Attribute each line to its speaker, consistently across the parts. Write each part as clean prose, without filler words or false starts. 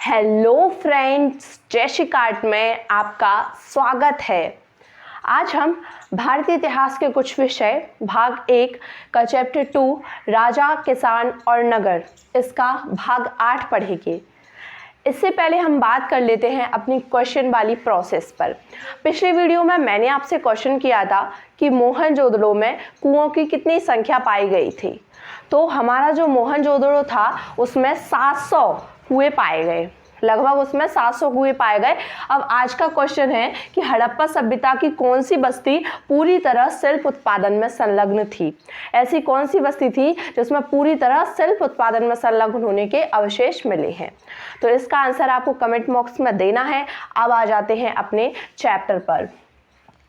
Speaker 1: Hello friends, जय Shri cart में आपका स्वागत है। आज हम भारतीय इतिहास के कुछ विषय भाग 1 का चैप्टर 2 राजा, किसान और नगर, इसका भाग 8 पढ़ेंगे। इससे पहले हम बात कर लेते हैं अपनी क्वेश्चन वाली प्रोसेस पर। पिछली वीडियो में मैंने आपसे क्वेश्चन किया था कि मोहनजोदड़ो में कुओं की कितनी संख्या पाई गई थी। तो हमारा जो मोहनजोदड़ो था उसमें 700 कुएं पाए गए, लगभग उसमें 700 कुएं पाए गए। अब आज का क्वेश्चन है कि हड़प्पा सभ्यता की कौन सी बस्ती पूरी तरह शिल्प उत्पादन में संलग्न थी। ऐसी कौन सी बस्ती थी जिसमें पूरी तरह शिल्प उत्पादन में संलग्न होने के अवशेष मिले हैं। तो इसका आंसर आपको कमेंट बॉक्स में देना है। अब आ जाते हैं अपने चैप्टर पर।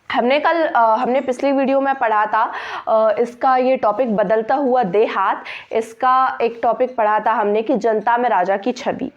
Speaker 1: हमने पिछली वीडियो में पढ़ा था इसका ये टॉपिक बदलता हुआ देहात, इसका एक टॉपिक पढ़ा था हमने कि जनता में राजा की छवि।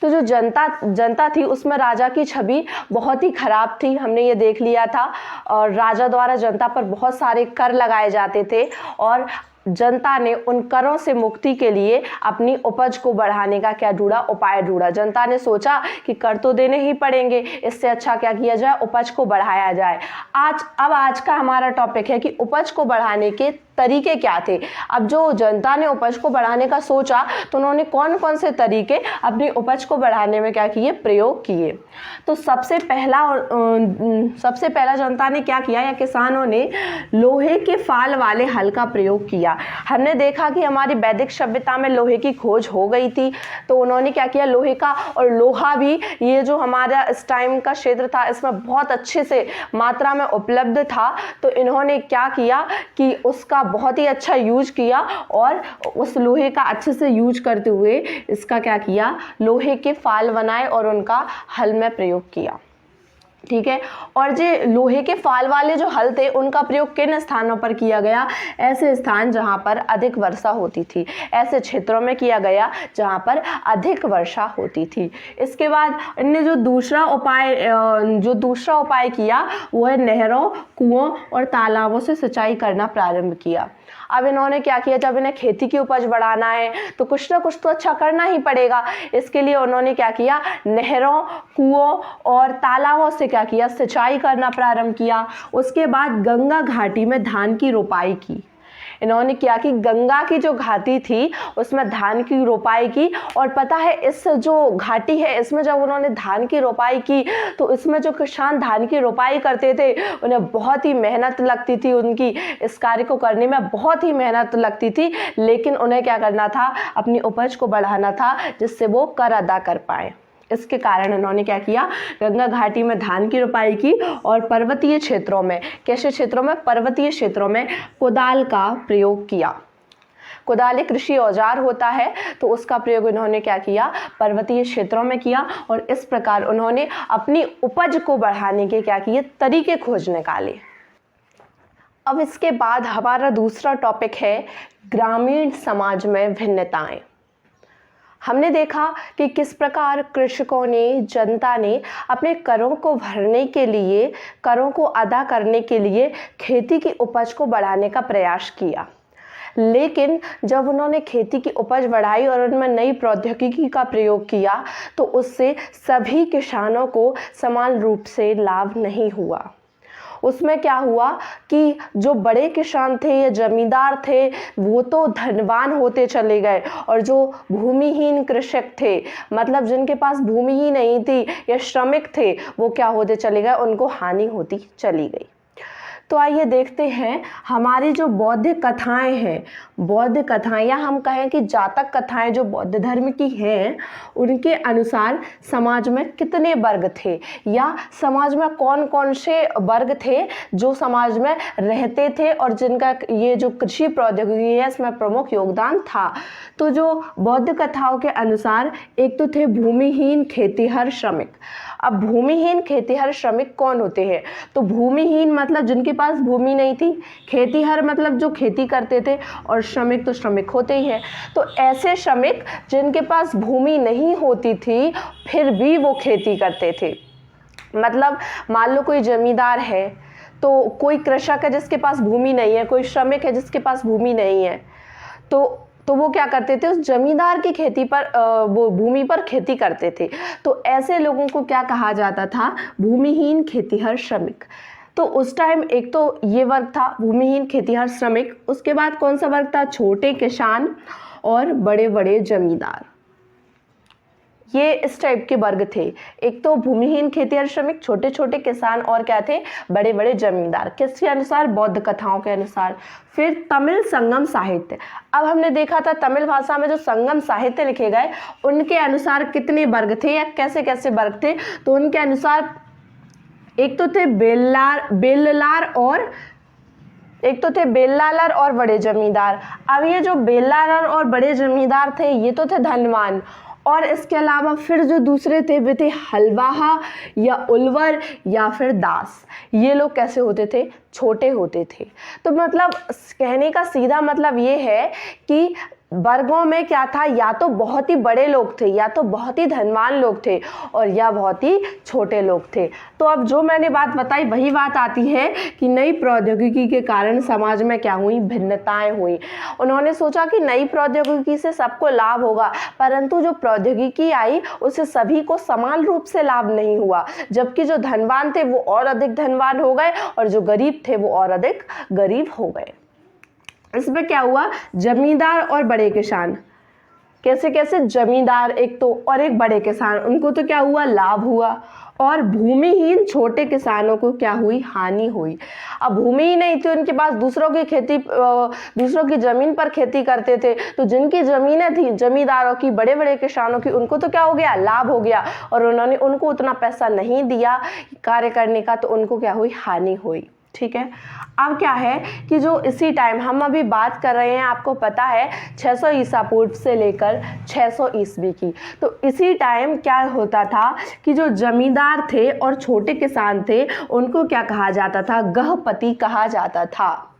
Speaker 1: तो जो जनता थी उसमें राजा की छवि बहुत ही खराब थी, हमने ये देख लिया था। और राजा द्वारा जनता पर बहुत सारे कर लगाए जाते थे और जनता ने उन करों से मुक्ति के लिए अपनी उपज को बढ़ाने का उपाय ढूंढा। जनता ने सोचा कि कर तो देने ही पड़ेंगे, इससे अच्छा क्या किया जाए, उपज को बढ़ाया जाए। आज का हमारा टॉपिक है कि उपज को बढ़ाने के तरीके क्या थे। अब जो जनता ने उपज को बढ़ाने का सोचा तो उन्होंने कौन कौन से तरीके अपनी उपज को बढ़ाने में क्या किए, प्रयोग किए। तो सबसे पहला जनता ने क्या किया, या किसानों ने लोहे के फाल वाले हल का प्रयोग किया। हमने देखा कि हमारी वैदिक सभ्यता में लोहे की खोज हो गई थी, तो उन्होंने क्या किया, लोहे का, और लोहा भी ये जो हमारा इस टाइम का क्षेत्र था इसमें बहुत अच्छे से मात्रा में उपलब्ध था। तो इन्होंने क्या किया कि उसका बहुत ही अच्छा यूज किया और उस लोहे का अच्छे से यूज करते हुए इसका क्या किया, लोहे के फाल बनाए और उनका हल में प्रयोग किया। ठीक है। और जो लोहे के फाल वाले जो हल थे उनका प्रयोग किन स्थानों पर किया गया, ऐसे स्थान जहां पर अधिक वर्षा होती थी, ऐसे क्षेत्रों में किया गया जहां पर अधिक वर्षा होती थी। इसके बाद इन्होंने जो दूसरा उपाय किया वो है नहरों, कुओं और तालाबों से सिंचाई करना प्रारंभ किया। अब इन्होंने क्या किया, जब इन्हें खेती की उपज बढ़ाना है तो कुछ ना कुछ तो अच्छा करना ही पड़ेगा। इसके लिए उन्होंने क्या किया, नहरों, कुओं और तालाबों से क्या किया, सिंचाई करना प्रारंभ किया। उसके बाद गंगा घाटी में धान की रोपाई की। इन्होंने क्या कि गंगा की जो घाटी थी उसमें धान की रोपाई की। और पता है इस जो घाटी है इसमें जब उन्होंने धान की रोपाई की तो इसमें जो किसान धान की रोपाई करते थे उन्हें बहुत ही मेहनत लगती थी, उनकी इस कार्य को करने में बहुत ही मेहनत लगती थी। लेकिन उन्हें क्या करना था, अपनी उपज को बढ़ाना था जिससे वो कर अदा कर पाए। इसके कारण उन्होंने क्या किया, गंगा घाटी में धान की रोपाई की और पर्वतीय क्षेत्रों में, कैसे क्षेत्रों में, पर्वतीय क्षेत्रों में कुदाल का प्रयोग किया। कुदाल एक कृषि औजार होता है, तो उसका प्रयोग उन्होंने क्या किया, पर्वतीय क्षेत्रों में किया। और इस प्रकार उन्होंने अपनी उपज को बढ़ाने के क्या किए, तरीके खोज निकाले। अब इसके बाद हमारा दूसरा टॉपिक है ग्रामीण समाज में भिन्नताएं। हमने देखा कि किस प्रकार कृषकों ने, जनता ने अपने करों को भरने के लिए, करों को अदा करने के लिए खेती की उपज को बढ़ाने का प्रयास किया। लेकिन जब उन्होंने खेती की उपज बढ़ाई और उनमें नई प्रौद्योगिकी का प्रयोग किया तो उससे सभी किसानों को समान रूप से लाभ नहीं हुआ। उसमें क्या हुआ कि जो बड़े किसान थे या जमींदार थे वो तो धनवान होते चले गए, और जो भूमिहीन कृषक थे, मतलब जिनके पास भूमि ही नहीं थी या श्रमिक थे, वो क्या होते चले गए, उनको हानि होती चली गई। तो आइए देखते हैं हमारी जो बौद्ध कथाएं हैं, बौद्ध कथाएं या हम कहें कि जातक कथाएं जो बौद्ध धर्म की हैं, उनके अनुसार समाज में कितने वर्ग थे, या समाज में कौन कौन से वर्ग थे जो समाज में रहते थे और जिनका ये जो कृषि प्रौद्योगिकी है इसमें प्रमुख योगदान था। तो जो बौद्ध कथाओं के अनुसार एक तो थे भूमिहीन खेतीहर श्रमिक। अब भूमिहीन खेतीहर श्रमिक कौन होते हैं, तो भूमिहीन मतलब जिनके पास भूमि नहीं थी, खेतीहर मतलब जो खेती करते थे, और श्रमिक तो श्रमिक होते ही हैं। तो ऐसे श्रमिक जिनके पास भूमि नहीं होती थी फिर भी वो खेती करते थे। मतलब मान लो कोई जमींदार है, तो कोई कृषक है जिसके पास भूमि नहीं है, कोई श्रमिक है जिसके पास भूमि नहीं है, तो तो वो क्या करते थे, उस जमींदार की खेती पर वो भूमि पर खेती करते थे। तो ऐसे लोगों को क्या कहा जाता था, भूमिहीन खेतीहर श्रमिक। तो उस टाइम एक तो ये वर्ग था भूमिहीन खेतीहर श्रमिक, उसके बाद कौन सा वर्ग था, छोटे किसान और बड़े बड़े जमींदार। ये इस टाइप के वर्ग थे, एक तो भूमिहीन खेतीहर श्रमिक, छोटे छोटे किसान और क्या थे, बड़े बड़े जमींदार। किसके अनुसार, बौद्ध कथाओं के अनुसार। फिर तमिल संगम साहित्य। अब हमने देखा था तमिल भाषा में जो संगम साहित्य लिखे गए उनके अनुसार कितने वर्ग थे या कैसे कैसे वर्ग थे, तो उनके अनुसार एक तो थे बेल्लालर और बड़े जमींदार। अब ये जो बेल्लालर और बड़े जमींदार थे ये तो थे धनवान, और इसके अलावा फिर जो दूसरे थे वे थे हलवाहा या उलवर या फिर दास। ये लोग कैसे होते थे, छोटे होते थे। तो मतलब कहने का सीधा मतलब ये है कि वर्गों में क्या था, या तो बहुत ही बड़े लोग थे, या तो बहुत ही धनवान लोग थे, और या बहुत ही छोटे लोग थे। तो अब जो मैंने बात बताई वही बात आती है कि नई प्रौद्योगिकी के कारण समाज में क्या हुई, भिन्नताएं हुई। उन्होंने सोचा कि नई प्रौद्योगिकी से सबको लाभ होगा, परंतु जो प्रौद्योगिकी आई उससे सभी को समान रूप से लाभ नहीं हुआ। जबकि जो धनवान थे वो और अधिक धनवान हो गए और जो गरीब थे वो और अधिक गरीब हो गए। इसमें क्या हुआ, जमींदार और बड़े किसान, कैसे कैसे, जमींदार एक तो और एक बड़े किसान, उनको तो क्या हुआ, लाभ हुआ, और भूमिहीन छोटे किसानों को क्या हुई, हानि हुई। अब भूमि ही नहीं थी उनके पास, दूसरों की जमीन पर खेती करते थे, तो जिनकी जमीनें थी जमींदारों की, बड़े बड़े किसानों की, उनको तो क्या हो गया, लाभ हो गया, और उन्होंने उनको उतना पैसा नहीं दिया कार्य करने का, तो उनको क्या हुई, हानि हुई। ठीक है। अब क्या है कि जो इसी टाइम हम अभी बात कर रहे हैं, आपको पता है 600 ईसा पूर्व से लेकर 600 ईस्वी की, तो इसी टाइम क्या होता था कि जो जमींदार थे और छोटे किसान थे उनको क्या कहा जाता था, गृहपति कहा जाता था।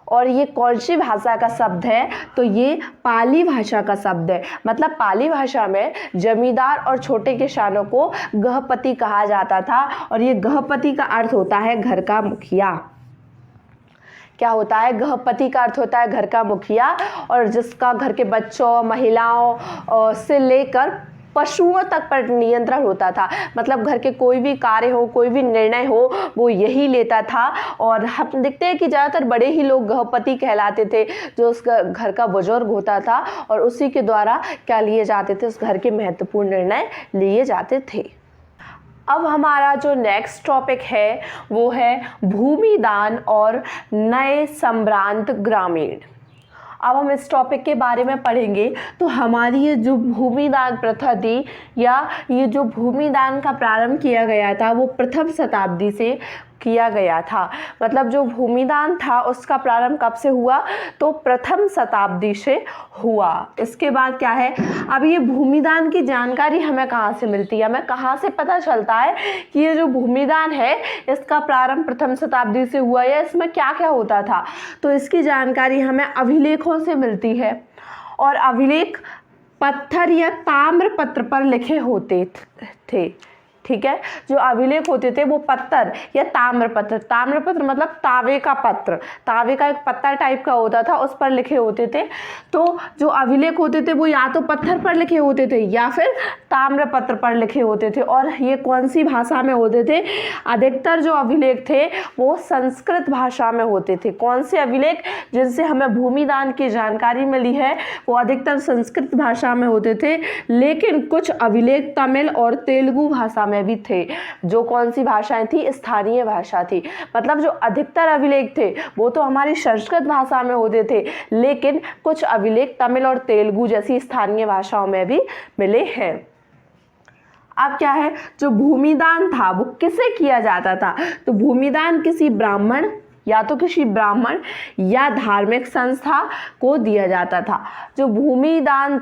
Speaker 1: और ये कौन सी भाषा का शब्द है, तो ये पाली भाषा का शब्द है। मतलब पाली भाषा में जमींदार और छोटे किसानों को गृहपति कहा जाता था, और ये गृहपति का अर्थ होता है घर का मुखिया। क्या होता है, गृहपति का अर्थ होता है घर का मुखिया, और जिसका घर के बच्चों, महिलाओं से लेकर पशुओं तक पर नियंत्रण होता था। मतलब घर के कोई भी कार्य हो, कोई भी निर्णय हो, वो यही लेता था। और हम देखते हैं कि ज़्यादातर बड़े ही लोग गृहपति कहलाते थे, जो उस घर का बुजुर्ग होता था, और उसी के द्वारा क्या लिए जाते थे, उस घर के महत्वपूर्ण निर्णय लिए जाते थे। अब हमारा जो नेक्स्ट टॉपिक है वो है भूमिदान और नए सम्भ्रांत ग्रामीण। अब हम इस टॉपिक के बारे में पढ़ेंगे। तो हमारी ये जो भूमिदान प्रथा थी, या ये जो भूमिदान का प्रारंभ किया गया था, वो प्रथम शताब्दी से किया गया था। मतलब जो भूमिदान था उसका प्रारंभ कब से हुआ, तो प्रथम शताब्दी से हुआ। इसके बाद क्या है, अब ये भूमिदान की जानकारी हमें कहाँ से मिलती है, हमें कहाँ से पता चलता है कि ये जो भूमिदान है इसका प्रारंभ प्रथम शताब्दी से हुआ, या इसमें क्या क्या होता था। तो इसकी जानकारी हमें अभिलेखों से मिलती है, और अभिलेख पत्थर या ताम्र पत्र पर लिखे होते थे। ठीक है, जो अभिलेख होते थे वो पत्थर या ताम्रपत्र मतलब तावे का पत्र, तावे का एक पत्थर टाइप का होता था, उस पर लिखे होते थे। तो जो अभिलेख होते थे वो या तो पत्थर पर लिखे होते थे या फिर ताम्रपत्र पर लिखे होते थे। और ये कौन सी भाषा में होते थे, अधिकतर जो अभिलेख थे वो संस्कृत भाषा में होते थे। कौन से अभिलेख जिनसे हमें भूमिदान की जानकारी मिली है वो अधिकतर संस्कृत भाषा में होते थे, लेकिन कुछ अभिलेख तमिल और तेलुगु भाषा में भी थे। जो कौन सी भाषाएं थी, स्थानीय भाषा थी। मतलब जो अधिकतर अभिलेख थे वो तो हमारी संस्कृत भाषा में होते थे, लेकिन कुछ अभिलेख तमिल और तेलुगु जैसी स्थानीय भाषाओं में भी मिले हैं। अब क्या है, जो भूमिदान था वो किसे किया जाता था, तो भूमिदान किसी ब्राह्मण या तो किसी ब्राह्मण या धार्मिक संस्था को दिया जाता था। जो भूमिदान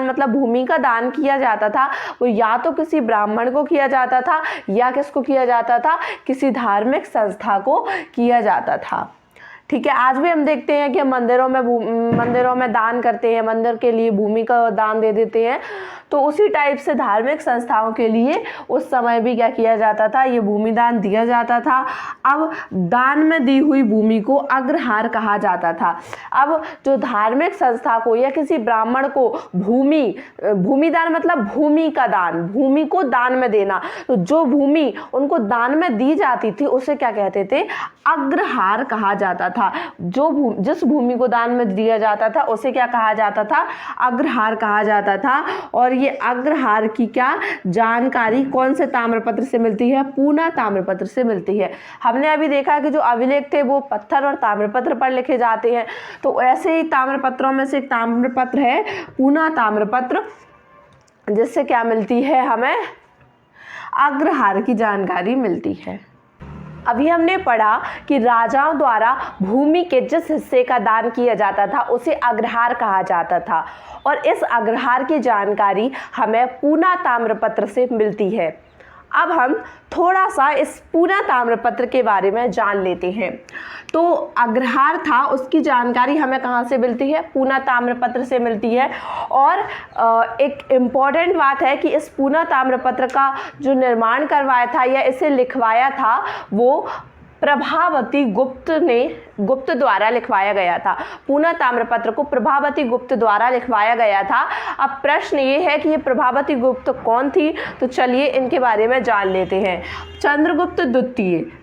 Speaker 1: मतलब भूमि का दान किया जाता था वो या तो किसी ब्राह्मण को किया जाता था या किसको किया जाता था, किसी धार्मिक संस्था को किया जाता था। ठीक है, आज भी हम देखते हैं कि मंदिरों में दान करते हैं, मंदिर के लिए भूमि का दान दे देते हैं। तो उसी टाइप से धार्मिक संस्थाओं के लिए उस समय भी क्या किया जाता था, ये भूमि दान दिया जाता था। अब दान में दी हुई भूमि को अग्रहार कहा जाता था। अब जो धार्मिक संस्था को या किसी ब्राह्मण को भूमि दान मतलब भूमि का दान, भूमि को दान में देना, तो जो भूमि उनको दान में दी जाती थी उसे क्या कहते थे, अग्रहार कहा जाता था। जिस भूमि को दान में दिया जाता था उसे क्या कहा जाता था, अग्रहार कहा जाता था। और ये अग्रहार की क्या जानकारी कौन से ताम्रपत्र से मिलती है, पूना ताम्रपत्र से मिलती है। हमने अभी देखा कि जो अभिलेख थे वो पत्थर और ताम्रपत्र पर लिखे जाते हैं, तो ऐसे ही ताम्रपत्रों में से एक ताम्रपत्र है पूना ताम्रपत्र, जिससे क्या मिलती है, हमें अग्रहार की जानकारी मिलती है। अभी हमने पढ़ा कि राजाओं द्वारा भूमि के जिस हिस्से का दान किया जाता था उसे अग्रहार कहा जाता था, और इस अग्रहार की जानकारी हमें पूना ताम्रपत्र से मिलती है। अब हम थोड़ा सा इस पूना ताम्रपत्र के बारे में जान लेते हैं। तो अग्रहार था, उसकी जानकारी हमें कहाँ से मिलती है, पूना ताम्रपत्र से मिलती है। और एक इम्पॉर्टेंट बात है कि इस पूना ताम्रपत्र का जो निर्माण करवाया था या इसे लिखवाया था वो प्रभावती गुप्त द्वारा लिखवाया गया था। पूना ताम्रपत्र को प्रभावती गुप्त द्वारा लिखवाया गया था। अब प्रश्न ये है कि ये प्रभावती गुप्त कौन थी, तो चलिए इनके बारे में जान लेते हैं।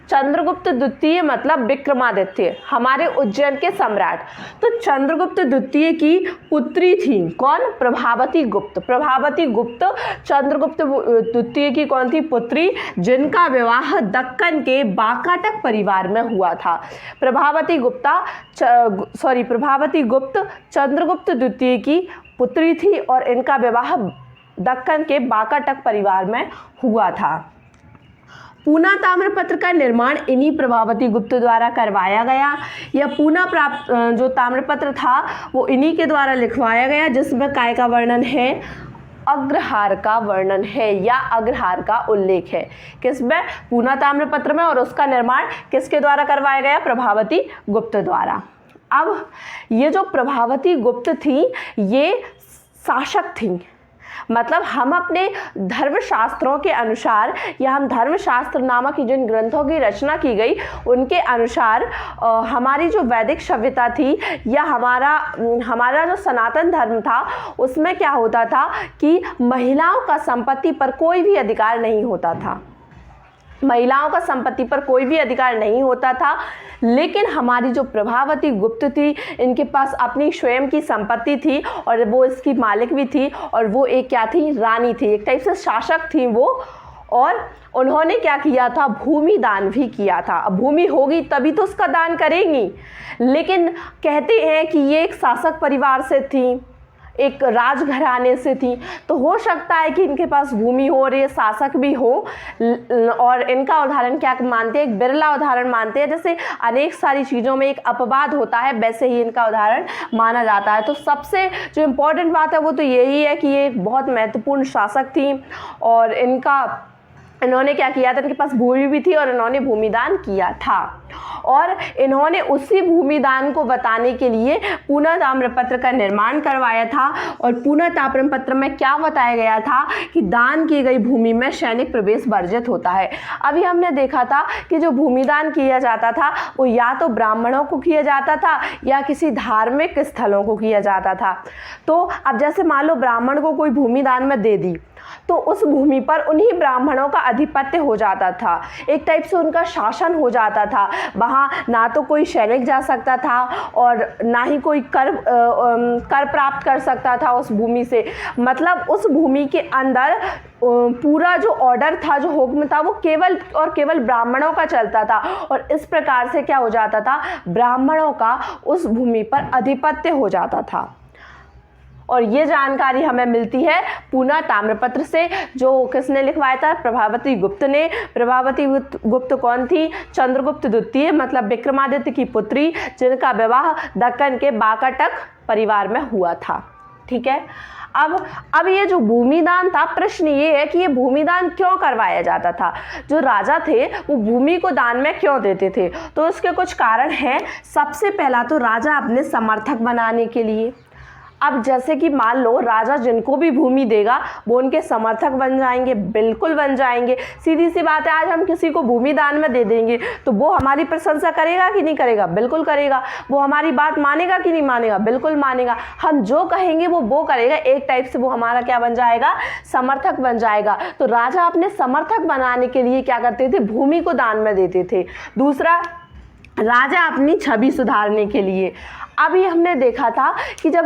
Speaker 1: चंद्रगुप्त द्वितीय मतलब विक्रमादित्य, हमारे उज्जैन के सम्राट। तो चंद्रगुप्त द्वितीय की पुत्री थी कौन, प्रभावती गुप्त। प्रभावती गुप्त चंद्रगुप्त द्वितीय की कौन थी, पुत्री, जिनका विवाह दक्कन के बाकाटक परिवार में हुआ था। प्रभावती गुप्त चंद्रगुप्त द्वितीय की पुत्री थी और इनका विवाह दक्कन के बाकाटक परिवार में हुआ था। पूना ताम्रपत्र का निर्माण इन्हीं प्रभावती गुप्त द्वारा करवाया गया। यह पूना जो ताम्रपत्र था वो इन्हीं के द्वारा लिखवाया गया, जिसमें काय का वर्णन है, अग्रहार का वर्णन है या अग्रहार का उल्लेख है। किसमें, पूना ताम्रपत्र में, और उसका निर्माण किसके द्वारा करवाया गया, प्रभावती गुप्त द्वारा। अब ये जो प्रभावती गुप्त थी ये शासक थी, मतलब हम अपने धर्मशास्त्रों के अनुसार या हम धर्मशास्त्र नामक जिन ग्रंथों की रचना की गई उनके अनुसार हमारी जो वैदिक सभ्यता थी या हमारा जो सनातन धर्म था उसमें क्या होता था कि महिलाओं का संपत्ति पर कोई भी अधिकार नहीं होता था। महिलाओं का संपत्ति पर कोई भी अधिकार नहीं होता था। लेकिन हमारी जो प्रभावती गुप्त थी इनके पास अपनी स्वयं की संपत्ति थी और वो इसकी मालिक भी थी, और वो एक क्या थी, रानी थी, एक टाइप से शासक थी वो। और उन्होंने क्या किया था, भूमि दान भी किया था। अब भूमि होगी तभी तो उसका दान करेंगी, लेकिन कहते हैं कि ये एक शासक परिवार से थी, एक राजघराने से थी, तो हो सकता है कि इनके पास भूमि हो और ये शासक भी हो। और इनका उदाहरण क्या मानते हैं, एक बिरला उदाहरण मानते हैं। जैसे अनेक सारी चीज़ों में एक अपवाद होता है वैसे ही इनका उदाहरण माना जाता है। तो सबसे जो इम्पोर्टेंट बात है वो तो यही है कि ये एक बहुत महत्वपूर्ण शासक थी और इन्होंने क्या किया था, इनके पास भूमि भी थी और इन्होंने भूमिदान किया था। और इन्होंने उसी भूमिदान को बताने के लिए पूना ताम्रपत्र का निर्माण करवाया था। और पूना ताम्रपत्र में क्या बताया गया था कि दान की गई भूमि में सैनिक प्रवेश वर्जित होता है। अभी हमने देखा था कि जो भूमिदान किया जाता था वो या तो ब्राह्मणों को किया जाता था या किसी धार्मिक स्थलों को किया जाता था। तो अब जैसे मान लो ब्राह्मण को कोई भूमिदान में दे दी तो उस भूमि पर उन्हीं ब्राह्मणों का आधिपत्य हो जाता था, एक टाइप से उनका शासन हो जाता था। वहाँ ना तो कोई सैनिक जा सकता था और ना ही कोई कर प्राप्त कर सकता था उस भूमि से। मतलब उस भूमि के अंदर पूरा जो ऑर्डर था, जो हुक्म था, वो केवल और केवल ब्राह्मणों का चलता था। और इस प्रकार से क्या हो जाता था, ब्राह्मणों का उस भूमि पर आधिपत्य हो जाता था। और ये जानकारी हमें मिलती है पूना ताम्रपत्र से, जो किसने लिखवाया था, प्रभावती गुप्त ने। प्रभावती गुप्त कौन थी, चंद्रगुप्त द्वितीय मतलब विक्रमादित्य की पुत्री, जिनका विवाह दक्कन के बाकाटक परिवार में हुआ था। ठीक है। अब ये जो भूमिदान था, प्रश्न ये है कि ये भूमिदान क्यों करवाया जाता था, जो राजा थे वो भूमि को दान में क्यों देते थे। तो इसके कुछ कारण हैं। सबसे पहला तो राजा अपने समर्थक बनाने के लिए, अब जैसे कि मान लो राजा जिनको भी भूमि देगा वो उनके समर्थक बन जाएंगे, बिल्कुल बन जाएंगे। सीधी सी बात है, आज हम किसी को भूमि दान में दे देंगे तो वो हमारी प्रशंसा करेगा कि नहीं करेगा? बिल्कुल करेगा। वो हमारी बात मानेगा कि नहीं मानेगा? बिल्कुल मानेगा। हम जो कहेंगे वो करेगा। एक टाइप से वो हमारा क्या बन जाएगा? समर्थक बन जाएगा। तो राजा अपने समर्थक बनाने के लिए क्या करते थे? भूमि को दान में देते थे। दूसरा, राजा अपनी छवि सुधारने के लिए। अभी हमने देखा था कि जब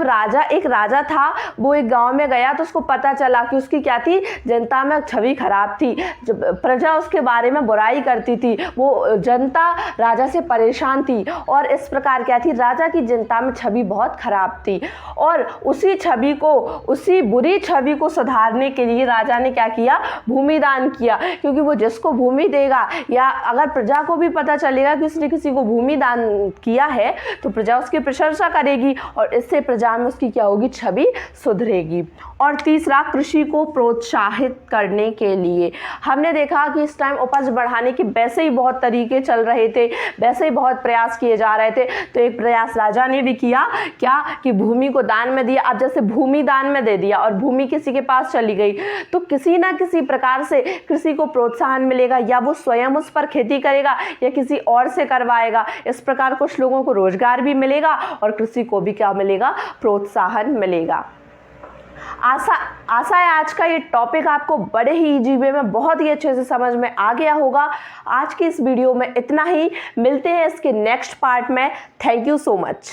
Speaker 1: एक राजा था, वो एक गांव में गया तो उसको पता चला कि उसकी क्या थी? जनता में छवि खराब थी, जब प्रजा उसके बारे में बुराई करती थी, वो जनता राजा से परेशान थी और इस प्रकार क्या थी? राजा की जनता में छवि बहुत खराब थी और उसी बुरी छवि को सुधारने के लिए राजा ने क्या किया? भूमि दान किया। क्योंकि वो जिसको भूमि देगा, या अगर प्रजा को भी पता चलेगा कि उसने किसी को भूमि दान किया है तो प्रजा उसकी प्रशंसा करेगी और इससे प्रजा में उसकी क्या होगी? छवि सुधरेगी। और तीसरा, कृषि को प्रोत्साहित करने के लिए। हमने देखा कि इस टाइम उपज बढ़ाने के वैसे ही बहुत तरीके चल रहे थे, वैसे ही बहुत प्रयास किए जा रहे थे। तो एक प्रयास राजा ने भी किया, क्या कि भूमि को दान में दिया। अब जैसे भूमि दान में दे दिया और भूमि किसी के पास चली गई तो किसी ना किसी प्रकार से कृषि को प्रोत्साहन मिलेगा, या वो स्वयं उस पर खेती करेगा या किसी और से करवाएगा। इस प्रकार कुछ लोगों को रोजगार भी मिलेगा और कृषि को भी क्या मिलेगा? प्रोत्साहन मिलेगा। आशा है आज का ये टॉपिक आपको बड़े ही इजी वे में बहुत ही अच्छे से समझ में आ गया होगा। आज की इस वीडियो में इतना ही। मिलते हैं इसके नेक्स्ट पार्ट में। Thank you so much.